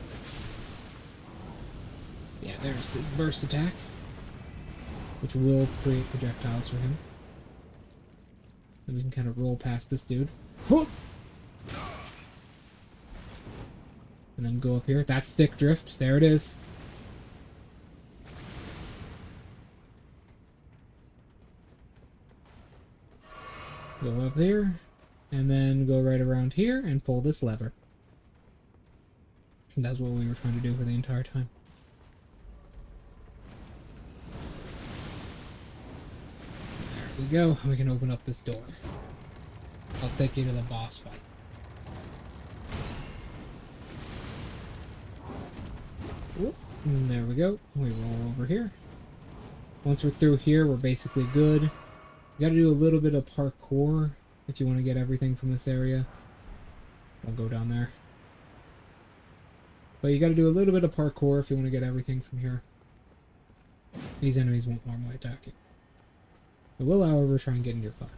Yeah, there's his burst attack, which will create projectiles for him. And we can kind of roll past this dude. Whoop! And then go up here. That's stick drift. There it is. Go up here, and then go right around here and pull this lever. And that's what we were trying to do for the entire time. There we go. We can open up this door. I'll take you to the boss fight. Whoop. And there we go. We roll over here. Once we're through here, we're basically good. You gotta do a little bit of parkour if you want to get everything from this area. Don't go down there. But you gotta do a little bit of parkour if you want to get everything from here. These enemies won't normally attack you. They will, however, try and get into your fireball.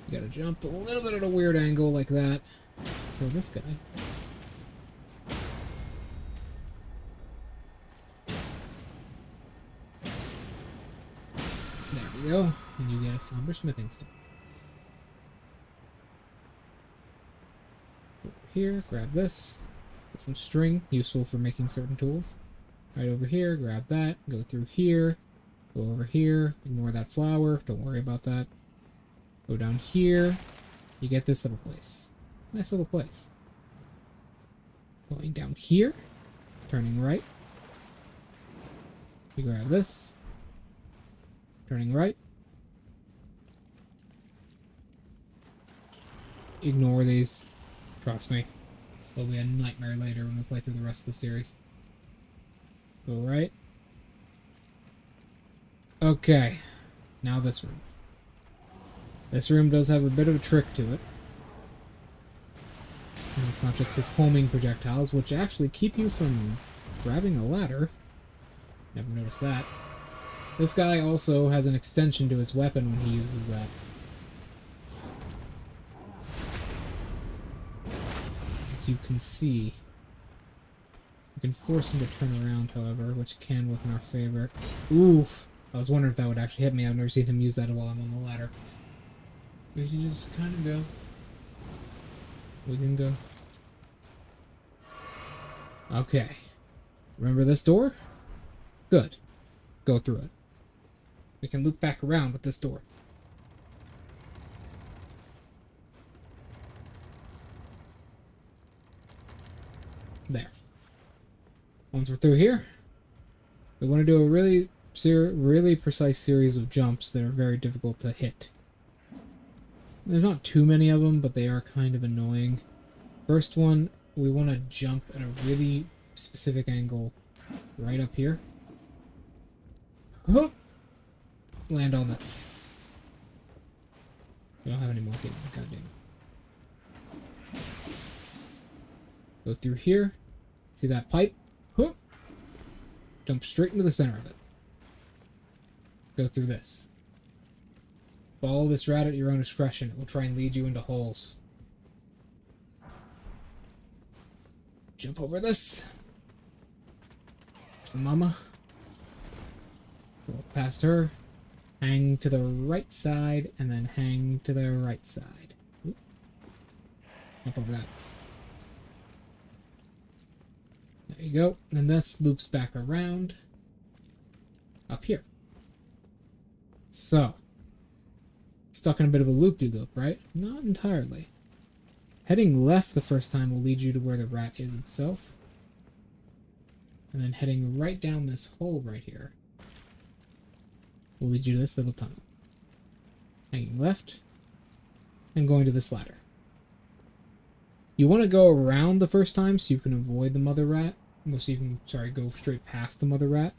You gotta jump a little bit at a weird angle like that. Kill this guy. There we go. And you get a somber smithing stone. Over here, grab this. Get some string, useful for making certain tools. Right over here, grab that. Go through here. Go over here. Ignore that flower. Don't worry about that. Go down here. You get this little place. Nice little place. Going down here. Turning right. You grab this. Turning right. Ignore these. Trust me. It'll be a nightmare later when we play through the rest of the series. Go right. Okay. Now this room. This room does have a bit of a trick to it. And it's not just his homing projectiles, which actually keep you from grabbing a ladder. Never noticed that. This guy also has an extension to his weapon when he uses that. As you can see. You can force him to turn around, however, which can work in our favor. Oof! I was wondering if that would actually hit me. I've never seen him use that while I'm on the ladder. We can just kind of go. We can go. Okay. Remember this door? Good. Go through it. We can loop back around with this door. There. Once we're through here, we want to do a really precise series of jumps that are very difficult to hit. There's not too many of them, but they are kind of annoying. First one, we want to jump at a really specific angle right up here. Whoop! Land on this. We don't have any more hit. Goddamn. Go through here. See that pipe? Whoop! Jump straight into the center of it. Go through this. Follow this rat at your own discretion. It will try and lead you into holes. Jump over this. There's the mama. Go past her. Hang to the right side, and then hang to the right side. Oop. Jump over that. There you go. And this loops back around. Up here. So. Stuck in a bit of a loop-de-loop, right? Not entirely. Heading left the first time will lead you to where the rat is itself. And then heading right down this hole right here will lead you to this little tunnel. Hanging left, and going to this ladder. You want to go around the first time so you can avoid the mother rat. So you can, go straight past the mother rat.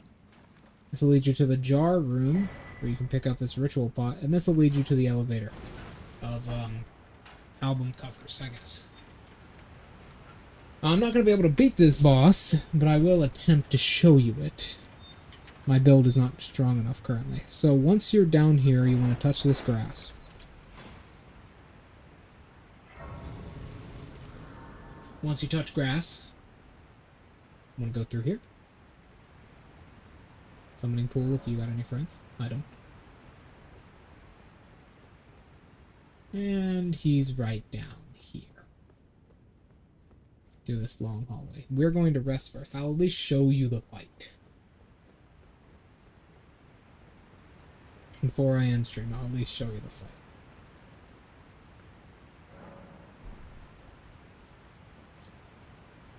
This will lead you to the jar room, where you can pick up this ritual pot, and this will lead you to the elevator of album covers, I guess. I'm not going to be able to beat this boss, but I will attempt to show you it. My build is not strong enough currently. So once you're down here, you want to touch this grass. Once you touch grass, I'm going to go through here. Summoning pool if you got any friends. I don't. And he's right down here. Through this long hallway. We're going to rest first. I'll at least show you the fight. Before I end stream, I'll at least show you the fight.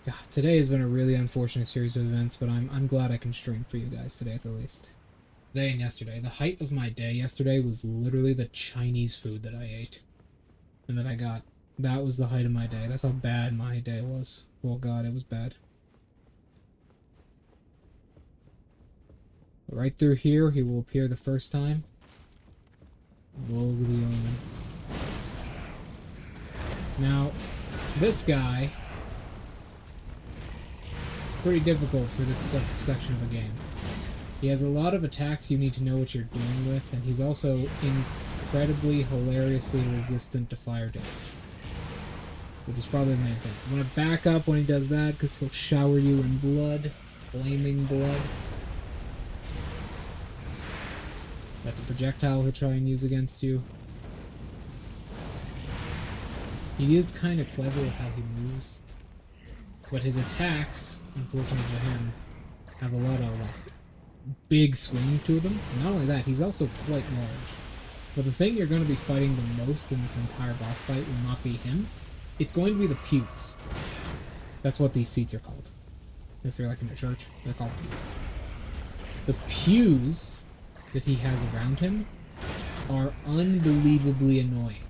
God, today has been a really unfortunate series of events, but I'm glad I can stream for you guys today at the least. Today and yesterday. The height of my day yesterday was literally the Chinese food that I ate. And that I got. That was the height of my day. That's how bad my day was. Oh god, it was bad. Right through here, he will appear the first time. Blow the omen. Now, this guy... It's pretty difficult for this section of the game. He has a lot of attacks you need to know what you're doing with, and he's also incredibly, hilariously resistant to fire damage. Which is probably the main thing. I'm going to back up when he does that, because he'll shower you in blood. Flaming blood. That's a projectile he'll try and use against you. He is kind of clever with how he moves. But his attacks, unfortunately for him, have a lot of big swing to them. And not only that, he's also quite large. But the thing you're going to be fighting the most in this entire boss fight will not be him. It's going to be the pews. That's what these seats are called. If they're like in a church, they're called pews. The pews that he has around him are unbelievably annoying.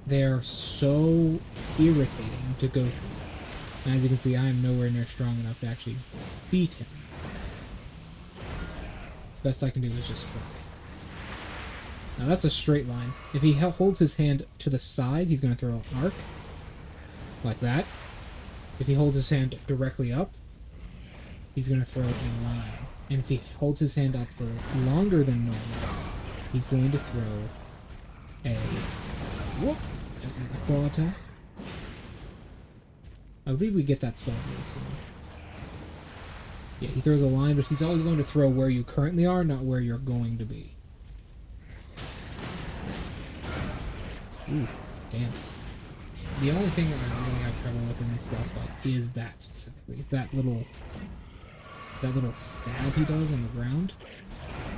They're so irritating to go through. And as you can see, I am nowhere near strong enough to actually beat him. Best I can do is just try. Now that's a straight line. If he holds his hand to the side, he's going to throw an arc. Like that. If he holds his hand directly up, he's going to throw a line. And if he holds his hand up for longer than normal, he's going to throw a... Whoop! There's another claw attack. I believe we get that spell really soon. Yeah, he throws a line, but he's always going to throw where you currently are, not where you're going to be. Ooh, damn. The only thing that I really have trouble with in this boss fight is that specifically. That little stab he does on the ground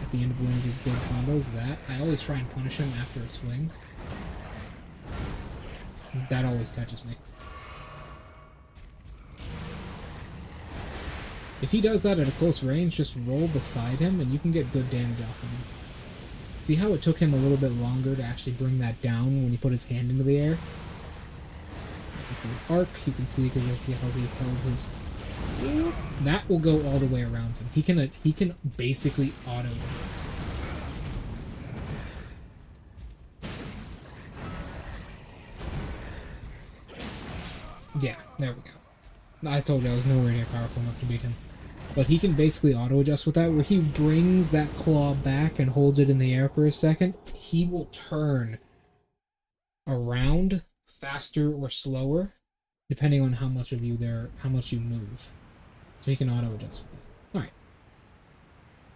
at the end of one of his big combos. That I always try and punish him after a swing. That always catches me. If he does that at a close range, just roll beside him and you can get good damage off of him. See how it took him a little bit longer to actually bring that down when he put his hand into the air? You can see the arc, you can see because how he held his... That will go all the way around him. He can basically auto-hit. Yeah, there we go. I told you I was nowhere near powerful enough to beat him. But he can basically auto-adjust with that, where he brings that claw back and holds it in the air for a second. He will turn around faster or slower, depending on how much you move. So he can auto-adjust with that. Alright.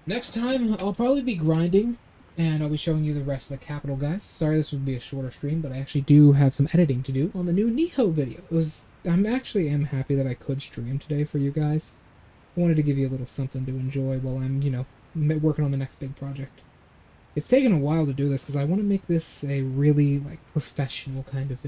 Next time, I'll probably be grinding, and I'll be showing you the rest of the capital, guys. Sorry this would be a shorter stream, but I actually do have some editing to do on the new Niho video. I'm happy that I could stream today for you guys. I wanted to give you a little something to enjoy while I'm, working on the next big project. It's taken a while to do this because I want to make this a really, professional kind of video.